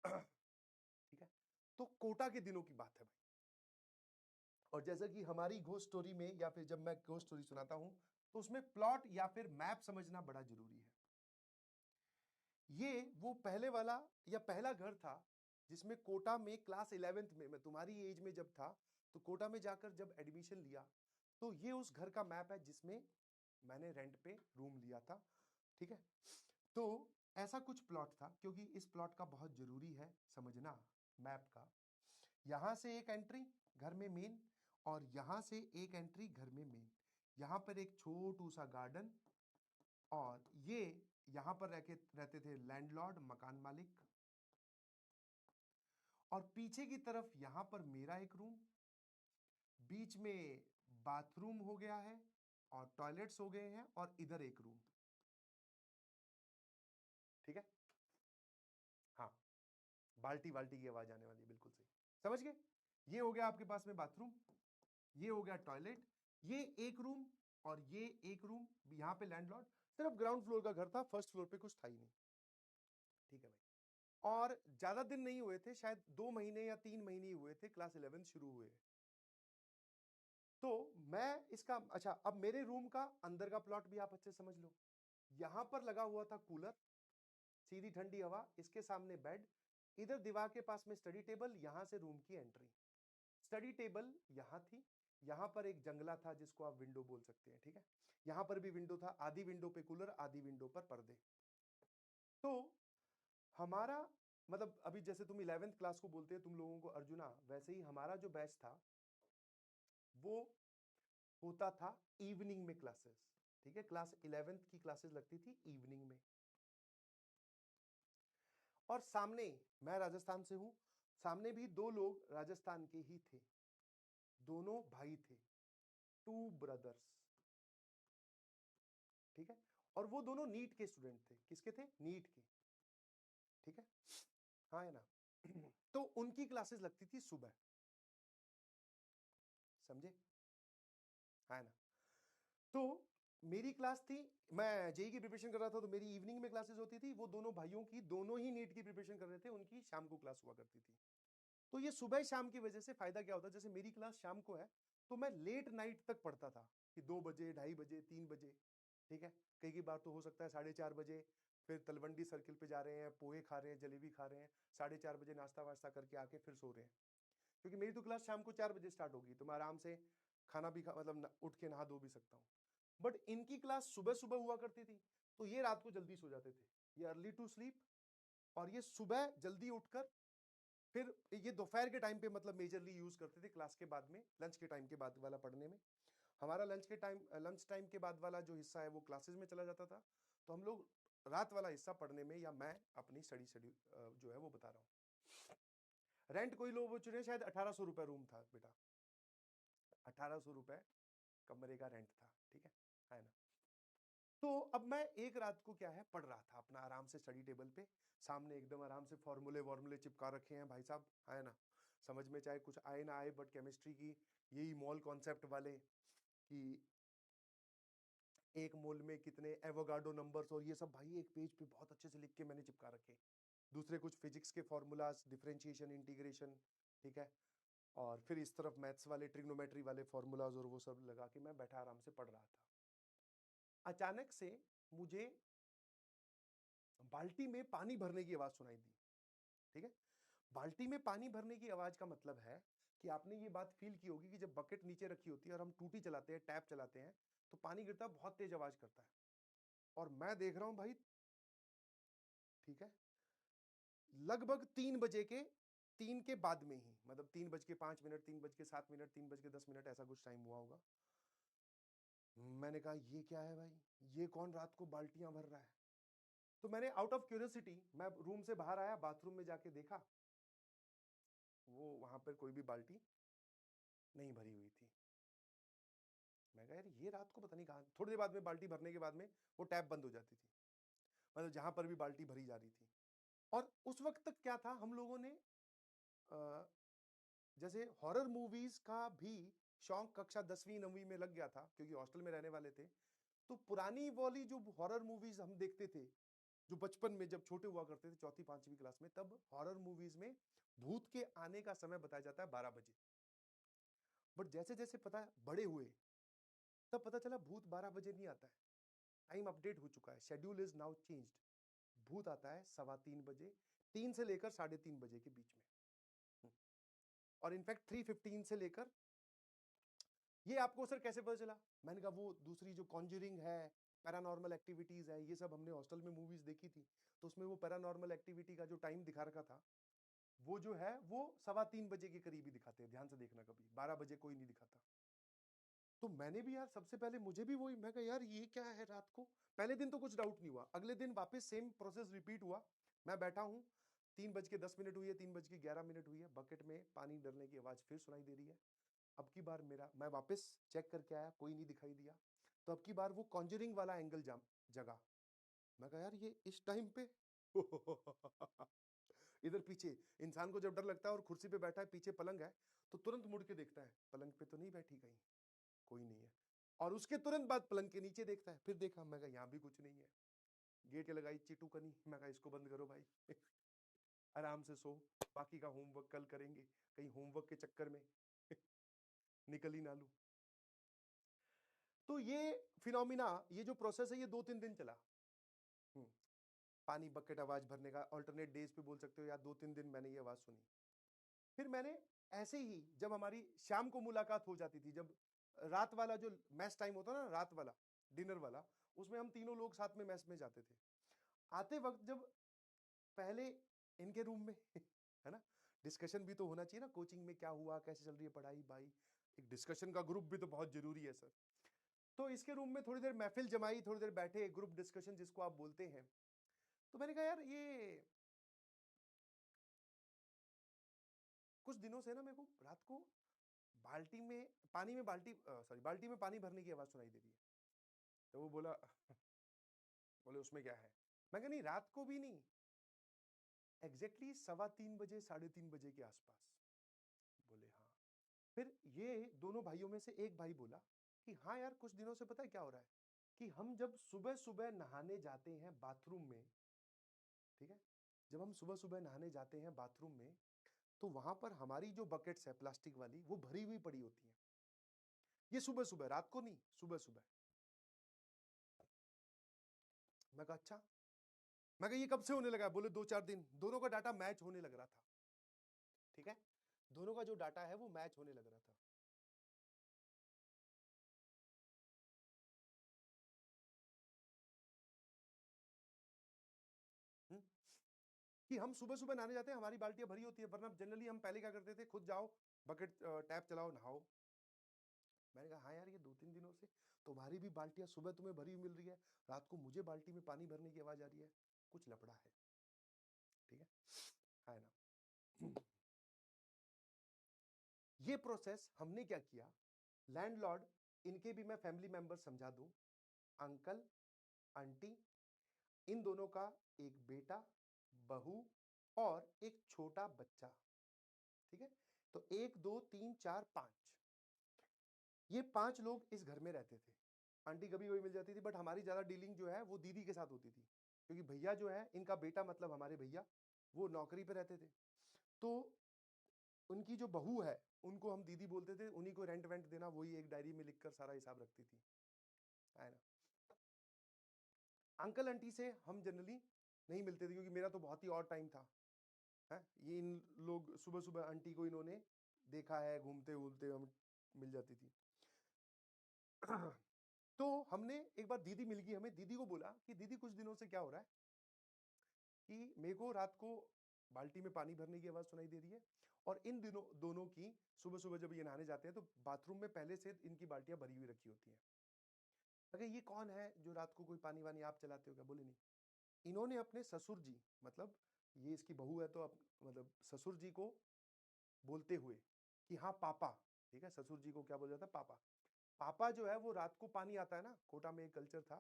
ठीक है, तो कोटा के दिनों की बात है भाई। और जैसा कि हमारी घोस्ट स्टोरी में या फिर जब मैं घोस्ट स्टोरी सुनाता हूं तो उसमें प्लॉट या फिर मैप समझना बड़ा जरूरी है। ये वो पहले वाला या पहला घर था जिसमें कोटा में क्लास 11th में, मैं तुम्हारी एज में जब था तो कोटा में जाकर जब एडमिशन लिया तो ये उस घर का मैप है जिसमें मैंने रेंट पे रूम लिया था। ठीक है, तो ऐसा कुछ प्लॉट था, क्योंकि इस प्लॉट का बहुत जरूरी है समझना मैप का। यहां से एक एंट्री घर में मेन, और यहां से एक एंट्री घर में मेन। यहां पर एक छोटू सा गार्डन, और ये यहां पर रहते थे लैंडलॉर्ड, मकान मालिक। और पीछे की तरफ यहां पर मेरा एक रूम, बीच में बाथरूम हो गया है और टॉयलेट्स हो गए हैं, और इधर एक रूम। ठीक है, हाँ, बाल्टी बाल्टी की आवाज आने वाली है, बिल्कुल सही, समझ गए। ये हो गया आपके पास में बाथरूम, ये हो गया टॉयलेट, ये एक रूम और ये एक रूम। यहां पे लैंडलॉर्ड, सिर्फ ग्राउंड फ्लोर का घर था, फर्स्ट फ्लोर पे कुछ था ही नहीं। ठीक है भाई, और ज्यादा दिन नहीं हुए थे, शायद 2 महीने या 3 महीने ही हुए थे क्लास 11 शुरू हुए। तो मैं इसका, अच्छा, अब मेरे रूम का अंदर का प्लॉट भी आप अच्छे समझ लो। यहां पर लगा हुआ था कूलर, सीधी ठंडी हवा, इसके सामने बेड, इधर दीवार के पास में स्टडी टेबल, यहां से रूम की एंट्री। स्टडी टेबल यहां थी, यहां पर एक जंगला था जिसको आप विंडो बोल सकते हैं। ठीक है, यहां पर भी विंडो था, आधी विंडो पे कूलर, आधी विंडो पर पर्दे। तो हमारा मतलब, अभी जैसे तुम 11th क्लास को बोलते हैं तुम लोगों को अर्जुना, वैसे ही हमारा जो बैच था वो होता था इवनिंग में क्लासेस। ठीक है, क्लास 11th की क्लासेस लगती थी इवनिंग में। और सामने, मैं राजस्थान से हूं, सामने भी दो लोग राजस्थान के ही थे, दोनों भाई थे, 2 ब्रदर्स। ठीक है, और वो दोनों नीट के स्टूडेंट थे। किसके थे? नीट के। ठीक है, हाँ है ना। तो उनकी क्लासेस लगती थी सुबह, समझे, है ना। तो मेरी क्लास थी, मैं जेई की प्रिपरेशन कर रहा था तो मेरी इवनिंग में क्लासेस होती थी। वो दोनों भाइयों की, दोनों ही नीट की प्रिपरेशन कर रहे थे, उनकी शाम को क्लास हुआ करती थी। तो ये सुबह शाम की वजह से फायदा क्या होता है, जैसे मेरी क्लास शाम को है तो मैं लेट नाइट तक पढ़ता था, कि 2 बजे, 2:30 बजे, 3 बजे। ठीक है, कई बार तो हो सकता है 4:30 बजे, फिर तलवंडी सर्किल पे जा रहे हैं, पोहे खा रहे हैं, जलेबी खा रहे हैं, 4:30 बजे नाश्ता वास्ता करके आके फिर सो रहे हैं। क्योंकि मेरी तो क्लास शाम को 4 बजे स्टार्ट होगी, तो मैं आराम से खाना भी मतलब उठ के नहा धो भी सकता हूँ। बट इनकी क्लास सुबह सुबह हुआ करती थी, तो ये रात को जल्दी सो जाते थे, ये अर्ली टू स्लीप, और ये सुबह जल्दी उठकर फिर ये दोपहर के टाइम पे मतलब मेजरली यूज करते थे क्लास के बाद में, लंच के टाइम के बाद वाला पढ़ने में। हमारा लंच टाइम के बाद वाला जो हिस्सा है वो क्लासेस में चला जाता था, तो हम लोग रात वाला हिस्सा पढ़ने में, या मैं अपनी स्टडी शेड्यूल जो है वो बता रहा हूँ। रेंट कोई लोग बोल रहे, शायद 1800 रुपए रूम था बेटा, 1800 रुपए कमरे का रेंट था। ठीक है ना। तो अब मैं एक रात को क्या है पढ़ रहा था अपना आराम से स्टडी टेबल पे, सामने एकदम आराम से फॉर्मूले वॉर्मूले चिपका रखे हैं भाई साहब, है ना। समझ में चाहे कुछ आए ना आए, बट केमिस्ट्री की यही मोल कॉन्सेप्ट वाले, कि एक मोल में कितने एवोगाड्रो नंबर्स, और ये सब भाई एक पेज पे बहुत अच्छे से लिख के मैंने चिपका रखे। दूसरे कुछ फिजिक्स के फॉर्मूलाज, डिफरेंशिएशन, इंटीग्रेशन। ठीक है, और फिर इस तरफ मैथ्स वाले, ट्रिग्नोमेट्री वाले फॉर्मूलाज, और वो सब लगा के मैं बैठा आराम से पढ़ रहा था। अचानक से मुझे बाल्टी में पानी भरने की आवाज सुनाई दी। ठीक है, बाल्टी में पानी भरने की आवाज का मतलब है कि आपने ये बात फील की होगी कि जब बकेट नीचे रखी होती है और हम टूटी चलाते हैं, टैप चलाते हैं, तो पानी गिरता है, बहुत तेज आवाज करता है। और मैं देख रहा हूं भाई, ठीक है, लगभग 3 बजे के, 3 के बाद में ही, मतलब 3:05, 3:07, 3:10, ऐसा कुछ टाइम हुआ होगा। मैंने कहा ये क्या है भाई, ये कौन रात को बाल्टियां भर रहा है। तो मैंने आउट ऑफ क्यूरियोसिटी मैं रूम से बाहर आया, बाथरूम में जाके देखा, वो वहां पर कोई भी बाल्टी नहीं भरी हुई थी। मैं कहा यार ये रात को पता नहीं कहां, थोड़ी देर बाद में बाल्टी भरने के बाद में वो टैप बंद हो जाती थी, मतलब जहां पर भी बाल्टी भरी जा रही थी। और उस वक्त तक क्या था, हम लोगों ने जैसे हॉरर मूवीज का भी शौक कक्षा 10वीं 9वीं में लग गया था, क्योंकि हॉस्टल में रहने वाले थे। तो पुरानी वाली जो हॉरर मूवीज हम देखते थे, जो बचपन में जब छोटे हुआ करते थे, चौथी पांचवी क्लास में, तब हॉरर मूवीज में भूत के आने का समय बताया जाता है 12 बजे। बट जैसे जैसे पता बड़े हुए, तब पता चला भूत 12 बजे नहीं आता है, टाइम अपडेट हो चुका है, शेड्यूल इज नाउ चेंज्ड। भूत आता है 3:15 बजे, 3 से लेकर 3:30 बजे के बीच में, और इनफैक्ट 3:15 से लेकर। ये आपको सर कैसे पता चला? मैंने कहा वो दूसरी जो कॉन्जरिंग है, पैरानॉर्मल एक्टिविटीज है, ये सब हमने हॉस्टल में मूवीज देखी थी, तो उसमें वो पैरानॉर्मल एक्टिविटी का जो टाइम दिखा रखा था, वो जो है वो 3:15 बजे के करीब ही दिखाते हैं, ध्यान से देखना, कभी 12 बजे कोई नहीं दिखाता। तो मैंने भी यार सबसे पहले मुझे भी वही, मैं कहा यार ये क्या है रात को। पहले दिन तो कुछ डाउट नहीं हुआ, अगले दिन वापस सेम प्रोसेस रिपीट हुआ। मैं बैठा हूं, 3:10 हुई है, 3:11 हुई है, बकेट में पानी डलने की आवाज फिर सुनाई दे रही है। अब की बार मैं वापस चेक करके आया, कोई नहीं दिखाई दिया। तो अब की बार वो कॉन्जरिंग वाला एंगल जगा। मैं कहा यार ये इस टाइम पे इधर पीछे इंसान को जब डर लगता है और कुर्सी पे बैठा है, पीछे पलंग है, तो तुरंत मुड़ के देखता है, पलंग पे तो नहीं बैठी कहीं, कोई नहीं है। और उसके तुरंत बाद पलंग के नीचे देखता है, फिर देखा, मैं कहा यहाँ भी कुछ नहीं है। गेट लगाई चिटू कनी, मैं कहा इसको बंद करो भाई आराम से सो, बाकी का होमवर्क कल करेंगे, कहीं होमवर्क के चक्कर में निकल ही ना लूं। तो ये फिनोमिना, ये जो प्रोसेस है, ये 2-3 दिन चला। पानी बकेट आवाज भरने का, अल्टरनेट डेज पे बोल सकते हो, या 2-3 दिन मैंने ये आवाज सुनी। फिर मैंने ऐसे ही, जब हमारी शाम को मुलाकात हो जाती थी, जब रात वाला जो मैस टाइम होता ना, रात वाला डिनर वाला, उसमें हम तीनों लोग साथ में मैस में जाते थे। आते वक्त जब पहले इनके रूम में है ना, डिस्कशन भी तो होना चाहिए ना, कोचिंग में क्या हुआ, कैसे चल रही है पढ़ाई, भाई एक डिस्कशन का ग्रुप भी तो बहुत जरूरी है सर। तो इसके रूम में थोड़ी देर महफिल जमाई, थोड़ी देर बैठे, ग्रुप डिस्कशन जिसको आप बोलते हैं। तो मैंने कहा यार ये कुछ दिनों से ना मेरे को रात को बाल्टी में पानी में बाल्टी में पानी भरने की आवाज सुनाई दे रही है। तो वो बोले उसमें क्या है? मैं कहा नहीं, रात को भी नहीं, एग्जैक्टली 3:15 बजे, 3:30 बजे के आसपास। बोले हाँ। फिर ये दोनों भाइयों में से एक भाई बोला कि हाँ यार, कुछ दिनों से पता है क्या हो रहा है, कि हम जब सुबह सुबह नहाने जाते हैं बाथरूम में, ठीक है, जब हम सुबह सुबह नहाने जाते हैं बाथरूम में, तो वहां पर हमारी जो बकेट्स है प्लास्टिक वाली, वो भरी हुई पड़ी होती हैं। ये सुबह सुबह, रात को नहीं, सुबह सुबह। मैं कहा अच्छा। मैं कहा ये कब से होने लगा? बोले 2-4 दिन। दोनों का डाटा मैच होने लग रहा था, ठीक है, दोनों का जो डाटा है वो मैच होने लग रहा था। हुँ? कि हम सुबह सुबह नहाने जाते हैं, हमारी बाल्टियां भरी होती है, वरना जनरली हम पहले क्या करते थे, खुद जाओ, बकेट टैप चलाओ, नहाओ। मैंने कहा हाँ यार, ये 2-3 दिनों से तुम्हारी भी बाल्टियां सुबह तुम्हें भरी हुई मिल रही है, रात को मुझे बाल्टी में पानी भरने की आवाज आ रही है, कुछ लफड़ा है, ठीक है ना। ये प्रोसेस हमने क्या किया, लैंडलॉर्ड, इनके भी मैं फैमिली मेंबर समझा दूं, अंकल, आंटी, इन दोनों का एक बेटा, बहू और एक छोटा बच्चा, ठीक है। तो 1 2 3 4 5, ये 5 लोग इस घर में रहते थे। आंटी कभी कभी मिल जाती थी, बट हमारी ज्यादा डीलिंग जो है वो दीदी के साथ होती थी, क्योंकि भैया जो है, इनका बेटा मतलब हमारे भैया, वो नौकरी पे रहते थे। तो उनकी जो बहू है, उनको हम दीदी बोलते थे, उन्हीं को रेंट वेंट देना, वही एक डायरी में लिखकर सारा हिसाब रखती थी, है ना। अंकल आंटी से हम जनरली नहीं मिलते थे, क्योंकि मेरा तो बहुत ही और टाइम था, है। ये इन लोग सुबह सुबह आंटी को इन्होंने देखा है घूमते घूमते, हम मिल जाती थी। तो हमने एक बार, दीदी मिल गई हमें, दीदी को बोला कि दीदी कुछ दिनों से क्या हो रहा है, कि मेरे को रात को बाल्टी में पानी भरने की आवाज सुनाई दे रही है, और इन दिनों दोनों की सुबह सुबह जब ये नहाने जाते हैं, तो बाथरूम में पहले से इनकी बाल्टियां भरी हुई रखी होती हैं। अगर ये कौन है जो रात को कोई पानी वानी आप चलाते हो क्या? बोले नहीं। इन्होंने अपने ससुर जी, मतलब ये इसकी बहू है, तो मतलब ससुर जी को बोलते हुए कि हाँ पापा, ठीक है, ससुर जी को क्या बोला जाता है, पापा। पापा जो है, वो रात को पानी आता है ना, कोटा में एक कल्चर था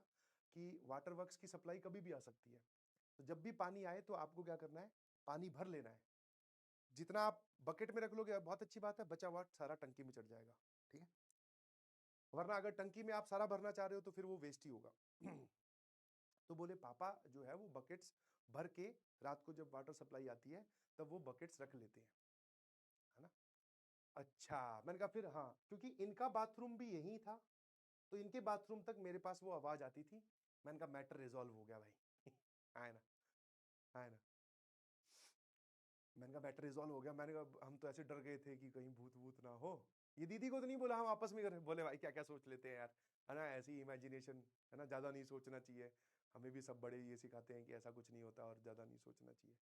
कि वाटर वर्क्स की सप्लाई कभी भी आ सकती है, तो जब भी पानी आए तो आपको क्या करना है, पानी भर लेना है। जितना आप बकेट में रख लोगे बहुत अच्छी बात है, बचा हुआ सारा टंकी में चढ़ जाएगा, ठीक है। वरना अगर टंकी में आप सारा भरना चाह रहे हो तो फिर वो वेस्ट ही होगा। तो बोले पापा जो है वो बकेट्स भर के रात को जब वाटर सप्लाई आती है तब वो बकेट्स रख लेते हैं, है ना। अच्छा, मैंने कहा फिर हाँ, क्योंकि इनका बाथरूम भी यही था, तो इनके बाथरूम तक मेरे पास वो आवाज आती थी। मैंने कहा मैटर रिजॉल्व हो गया भाई। है ना, है ना। मैंने कहा मैटर रिजॉल्व हो गया। मैंने कहा हम तो ऐसे डर गए थे कि कहीं भूत भूत ना हो। ये दीदी को तो नहीं बोला, हम आपस में कर बोले भाई क्या क्या सोच लेते हैं यार, है ना, ऐसी इमेजिनेशन, है ना, ज्यादा नहीं सोचना चाहिए। हमें भी सब बड़े ये सिखाते हैं कि ऐसा कुछ नहीं होता और ज्यादा नहीं सोचना चाहिए।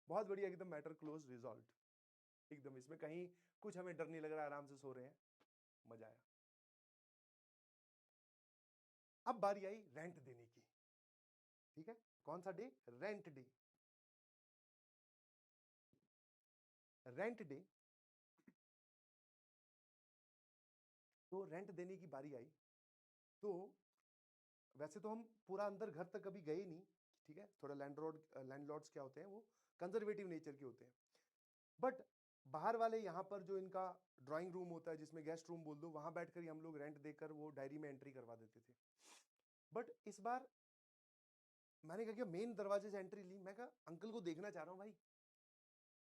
बहुत बढ़िया, एकदम मैटर क्लोज रिजॉल्व, एकदम इसमें कहीं कुछ हमें डर नहीं लग रहा, आराम से सो रहे हैं, मजा आया। अब बारी आई रेंट देने की। ठीक है, कौन सा day? Rent day. Rent day, तो रेंट देने की बारी आई। तो वैसे तो हम पूरा अंदर घर तक कभी गए नहीं, ठीक है, थोड़ा लैंडलॉर्ड्स क्या होते हैं वो कंजर्वेटिव नेचर के होते हैं। बट बाहर वाले यहाँ पर जो इनका ड्राइंग रूम होता है, जिसमें गेस्ट रूम बोल दो, वहां बैठकर ही हम लोग रेंट देकर वो डायरी में एंट्री करवा देते थे। बट इस बार मैंने क्या किया, मेन दरवाजे से एंट्री ली। मैं कहा अंकल को देखना चाह रहा हूँ भाई,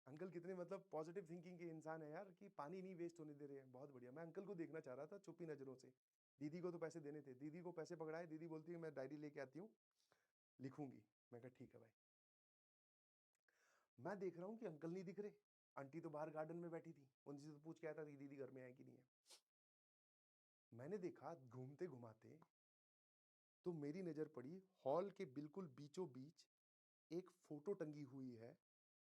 अंकल कितने मतलब पॉजिटिव थिंकिंग के इंसान है यार, कि पानी नहीं वेस्ट होने दे रहे हैं, बहुत बढ़िया। मैं अंकल को देखना चाह रहा था छुपी नजरों से। दीदी को तो पैसे देने थे, दीदी को पैसे पकड़ाए, दीदी बोलती है मैं डायरी लेके आती हूँ, लिखूंगी। मैं कहा ठीक है भाई। मैं देख रहा हूँ कि अंकल नहीं दिख रहे, आंटी तो बाहर गार्डन में बैठी थी, उनसे तो पूछ के आया था कि दीदी घर में है कि नहीं है। मैंने देखा घूमते घुमाते, तो मेरी नजर पड़ी हॉल के बिल्कुल बीचों बीच एक फोटो टंगी हुई है,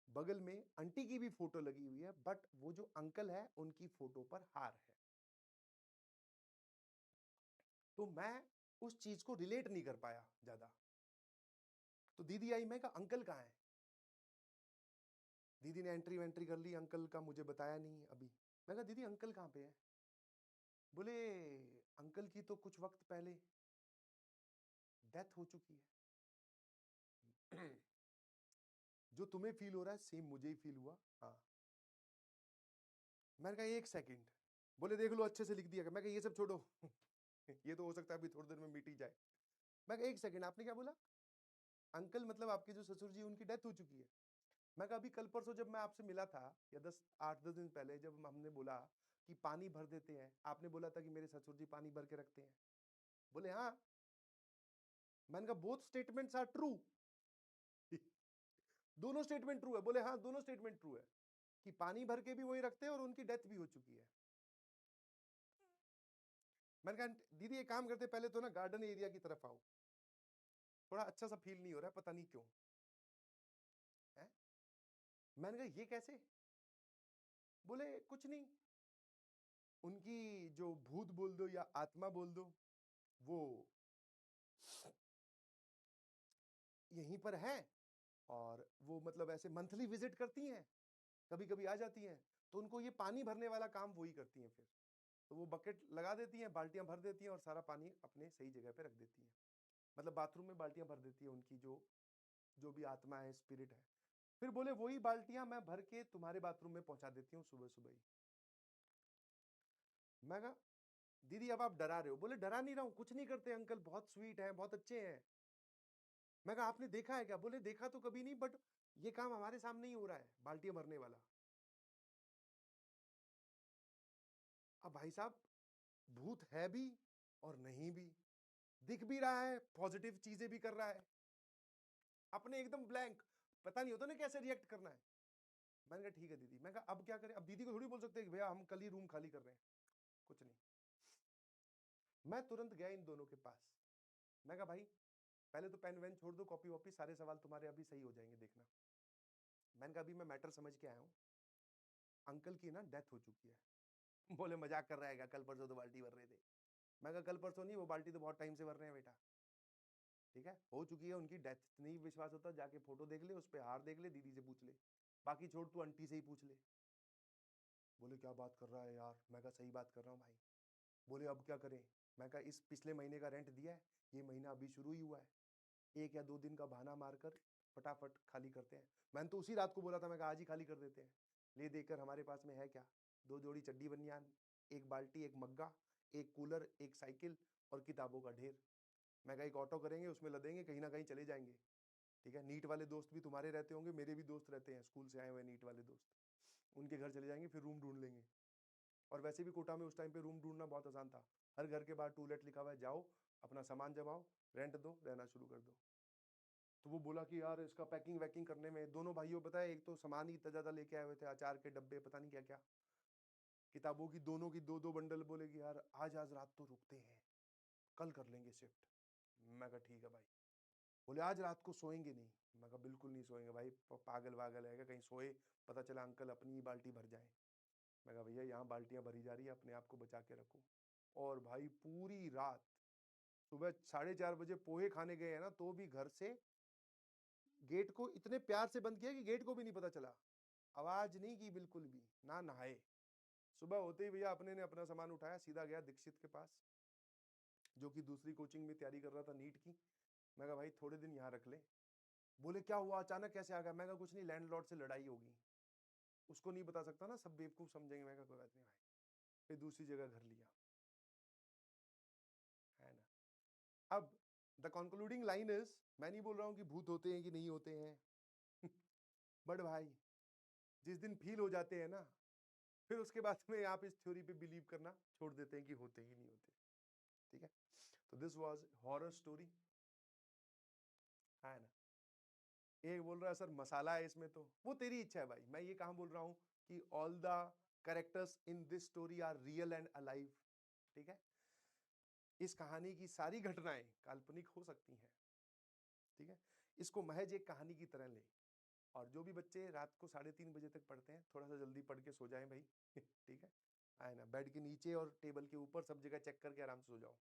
बगल में आंटी की भी फोटो लगी हुई है, बट वो जो अंकल है उनकी फोटो पर हार है। तो मैं उस चीज को रिलेट नहीं कर पाया ज्यादा। तो दीदी आई, मैं कहा अंकल कहाँ है? दीदी ने एंट्री वेंट्री कर ली, अंकल का मुझे बताया नहीं अभी। मैं कहा दीदी अंकल कहाँ पे है? बोले अंकल की तो कुछ वक्त पहले डेथ हो चुकी है। जो तुम्हें फील हो रहा है सेम मुझे ही फील हुआ। हाँ। मैंने कहा एक सेकंड। बोले देख लो अच्छे से लिख दिया। मैं कहा ये सब छोड़ो। ये तो हो सकता है अभी थोड़ी देर में मिट ही जाए। मैं कहा एक सेकंड, आपने क्या बोला? अंकल मतलब आपके जो ससुर जी उनकी डेथ हो चुकी है? मैं कहा अभी कल परसों जब मैं आपसे मिला था, या 8-10 दिन पहले जब हमने बोला कि पानी भर देते हैं, आपने बोला था कि मेरे ससुर जी पानी भर के रखते हैं। बोले हाँ। मैंने कहा बोथ स्टेटमेंट्स आर ट्रू। दोनों स्टेटमेंट ट्रू है। बोले हाँ दोनों स्टेटमेंट ट्रू है, कि पानी भर के भी वही रखते हैं और उनकी डेथ भी हो चुकी है। मैंने कहा दीदी एक काम करते, पहले तो ना गार्डन एरिया की तरफ आओ, थोड़ा अच्छा सा फील नहीं हो रहा है, पता नहीं क्यों है। मैंने कहा ये कैसे? बोले कुछ नहीं, उनकी जो भूत बोल दो या आत्मा बोल दो, वो यहीं पर है, और वो मतलब ऐसे मंथली विजिट करती हैं, कभी कभी आ जाती हैं, तो उनको ये पानी भरने वाला काम वही करती हैं। फिर तो वो बकेट लगा देती हैं, बाल्टियां भर देती हैं और सारा पानी अपने सही जगह पे रख देती हैं। मतलब बाथरूम में बाल्टियां भर देती है उनकी जो जो भी आत्मा है, स्पिरिट है। फिर बोले वही बाल्टियां मैं भर के तुम्हारे बाथरूम में पहुंचा देती हूँ सुबह सुबह ही। मैं कहा दीदी अब आप डरा रहे हो। बोले डरा नहीं रहा हूं, कुछ नहीं करते अंकल, बहुत स्वीट है, बहुत अच्छे हैं। मैं कहा आपने देखा है क्या? बोले देखा तो कभी नहीं, बट ये काम हमारे सामने ही हो रहा है, बाल्टियां भरने वाला। अब भाई साहब भूत है भी और नहीं भी, दिख भी रहा है, पॉजिटिव चीजें भी कर रहा है, अपने एकदम ब्लैंक, पता नहीं होता ना कैसे रिएक्ट करना है। मैंने कहा ठीक है दीदी। मैं कहा अब क्या करें? अब दीदी को थोड़ी बोल सकते हैं कि भैया हम कल ही रूम खाली कर रहे हैं, कुछ नहीं। मैं तुरंत गया इन दोनों के पास। मैं कहा भाई पहले तो पेन वेन छोड़ दो, कॉपी वॉपी, सारे सवाल तुम्हारे अभी सही हो जाएंगे, देखना। मैंने कहा अभी मैं मैटर समझ के आया हूँ, अंकल की ना डेथ हो चुकी है। बोले मजाक कर रहा है क्या, कल परसों तो बाल्टी भर रहे थे। मैं कहा कल परसों नहीं, वो बाल्टी तो बहुत टाइम से भर रहे हैं बेटा। ठीक है, हो चुकी है उनकी डेथ, नहीं विश्वास होता जाके फोटो देख ले, उस पर हार देख ले, दीदी से पूछ ले, बाकी छोड़ तू आंटी से ही पूछ ले। बोले क्या बात कर रहा है यार? मैं कहा सही बात कर रहा हूँ भाई। बोले अब क्या करें? मैं कहा इस पिछले महीने का रेंट दिया है, ये महीना अभी शुरू ही हुआ है, 1 या 2 दिन का बहाना मारकर फटाफट खाली करते हैं। मैंने तो उसी रात को बोला था, मैं कहा आज ही खाली कर देते हैं। ले देकर हमारे पास में है क्या, 2 जोड़ी चड्डी बनियान, एक बाल्टी, एक मग्गा, एक कूलर, एक साइकिल और किताबों का ढेर। मैं कहा एक ऑटो करेंगे, उसमें लदेंगे, कहीं ना कहीं चले जाएंगे। ठीक है, नीट वाले दोस्त भी तुम्हारे रहते होंगे, मेरे भी दोस्त रहते हैं, स्कूल से आए हुए नीट वाले दोस्त, उनके घर चले जाएंगे, फिर रूम ढूंढ लेंगे। और वैसे भी कोटा में उस टाइम पे रूम ढूंढना बहुत आसान था, हर घर के बाहर टू लेट लिखा हुआ है, जाओ अपना सामान जमाओ, रेंट दो, रहना शुरू कर दो। तो वो बोला कि यार इसका पैकिंग वैकिंग करने में, दोनों भाइयों पता है, एक तो सामान ही इतना ज्यादा लेके आए हुए थे, अचार के डब्बे, पता नहीं क्या क्या, किताबों की दोनों की दो दो बंडल। बोले कि यार आज आज रात तो रुकते हैं, कल कर लेंगे शिफ्ट। मैं कहा ठीक है भाई। बोले आज रात को सोएंगे नहीं। मैं कहा बिल्कुल नहीं सोएंगे भाई, पागल वागल है क्या, कहीं सोए पता चला अंकल अपनी ही बाल्टी भर जाए। मैं कहा भैया यहाँ बाल्टियां भरी जा रही है, अपने आप को बचा के रखो। और भाई पूरी रात, सुबह 4:30 बजे पोहे खाने गए हैं ना, तो भी घर से गेट को इतने प्यार से बंद किया कि गेट को भी नहीं पता चला, आवाज नहीं की बिल्कुल भी, ना नहाए। सुबह होते ही भैया अपने ने अपना सामान उठाया, सीधा गया दीक्षित के पास, जो कि दूसरी कोचिंग में तैयारी कर रहा था नीट की। मैं कहा भाई थोड़े दिन यहाँ रख ले। बोले क्या हुआ, अचानक कैसे आ गया। मैं कहा कुछ नहीं, लैंडलॉर्ड से लड़ाई होगी, उसको नहीं बता सकता ना, सब बेवकूफ समझेंगे। मैं कहा कोई बात नहीं भाई, फिर दूसरी जगह घर लिया, है ना। अब द कंक्लूडिंग लाइन इज, मैं नहीं बोल रहा हूं कि भूत होते हैं कि नहीं होते हैं बट भाई जिस दिन फील हो जाते हैं ना, फिर उसके बाद में आप इस थ्योरी पे बिलीव करना छोड़ देते हैं कि होते ही नहीं होते। ठीक है, तो दिस वाज हॉरर स्टोरी, है ना। एक बोल रहा है सर मसाला है इसमें, तो वो तेरी इच्छा है भाई, मैं ये कहां बोल रहा हूं कि all the characters in this story are real and alive. ठीक है, इस कहानी की सारी घटनाएं काल्पनिक हो सकती हैं। ठीक है, इसको महज एक कहानी की तरह ले। और जो भी बच्चे रात को 3:30 बजे तक पढ़ते हैं, थोड़ा सा जल्दी पढ़ के सो जाएं भाई ठीक है ना, बेड के नीचे और टेबल के ऊपर सब जगह चेक करके आराम से सो जाओ।